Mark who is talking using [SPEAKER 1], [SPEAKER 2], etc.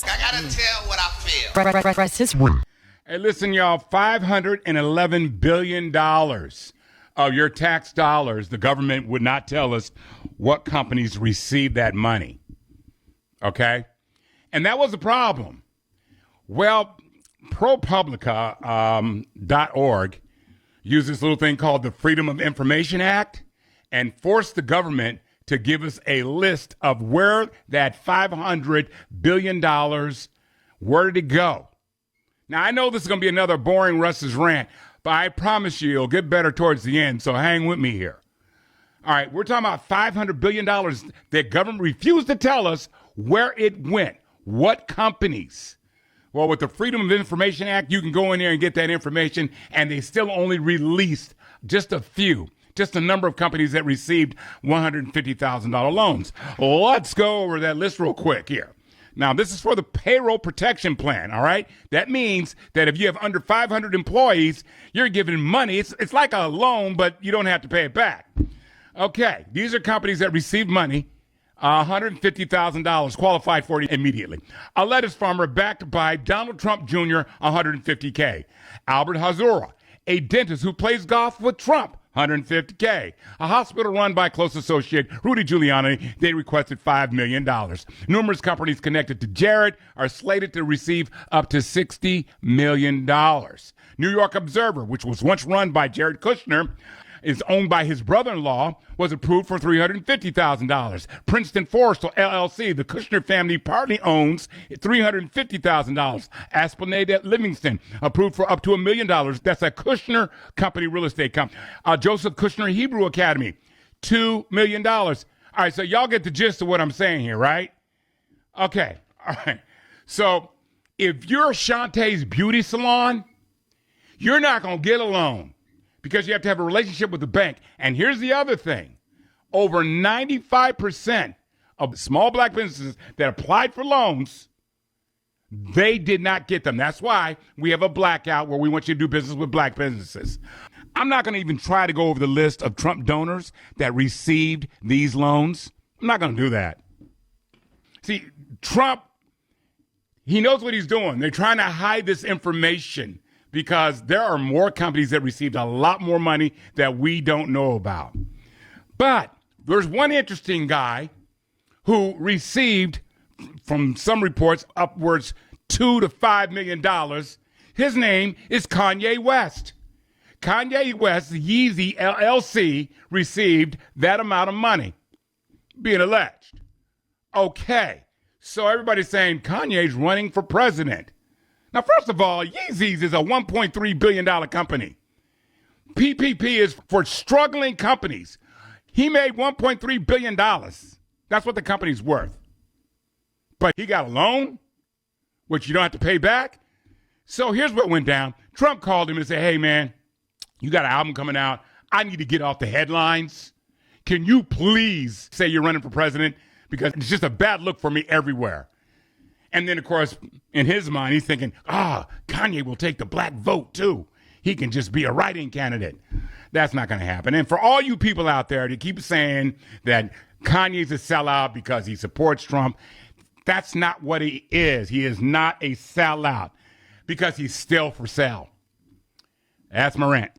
[SPEAKER 1] I gotta tell what I feel.
[SPEAKER 2] Press his one.
[SPEAKER 3] Hey, listen, y'all, $511 billion of your tax dollars, the government would not tell us what companies received that money. Okay? And that was the problem. Well, ProPublica.org used this little thing called the Freedom of Information Act and forced the government to give us a list of where that $500 billion, where did it go? Now, I know this is going to be another boring Russ's rant, but I promise you it'll get better towards the end, so hang with me here. All right, we're talking about $500 billion that government refused to tell us where it went, what companies. Well, with the Freedom of Information Act, you can go in there and get that information, and they still only released just a few, just a number of companies that received $150,000 loans. Let's go over that list real quick here. Now, this is for the payroll protection plan, all right? That means that if you have under 500 employees, you're given money. It's like a loan, but you don't have to pay it back. Okay, these are companies that received money, $150,000, qualified for it immediately. A lettuce farmer backed by Donald Trump Jr., $150K. Albert Hazura, a dentist who plays golf with Trump, $150K. A hospital run by close associate Rudy Giuliani, they requested $5 million. Numerous companies connected to Jared are slated to receive up to $60 million. New York Observer, which was once run by Jared Kushner, is owned by his brother-in-law, was approved for $350,000. Princeton Forestall LLC, the Kushner family partly owns $350,000. Esplanade at Livingston, approved for up to $1 million. That's a Kushner company, real estate company. Joseph Kushner Hebrew Academy, $2 million. All right, so y'all get the gist of what I'm saying here, right? Okay, all right. So if you're Shantae's beauty salon, you're not going to get a loan, because you have to have a relationship with the bank. And here's the other thing. Over 95% of small black businesses that applied for loans, they did not get them. That's why we have a blackout where we want you to do business with black businesses. I'm not going to even try to go over the list of Trump donors that received these loans. I'm not going to do that. See, Trump, he knows what he's doing. They're trying to hide this information, because there are more companies that received a lot more money that we don't know about. But there's one interesting guy who received, from some reports, upwards $2 to $5 million. His name is Kanye West. Kanye West, Yeezy LLC, received that amount of money, being alleged. Okay, so everybody's saying Kanye's running for president. Now, first of all, Yeezys is a $1.3 billion company. PPP is for struggling companies. He made $1.3 billion. That's what the company's worth. But he got a loan, which you don't have to pay back. So here's what went down. Trump called him and said, hey, man, you got an album coming out. I need to get off the headlines. Can you please say you're running for president? Because it's just a bad look for me everywhere. And then, of course, in his mind, he's thinking, Kanye will take the black vote, too. He can just be a write-in candidate. That's not going to happen. And for all you people out there that keep saying that Kanye's a sellout because he supports Trump, that's not what he is. He is not a sellout because he's still for sale. That's my rant.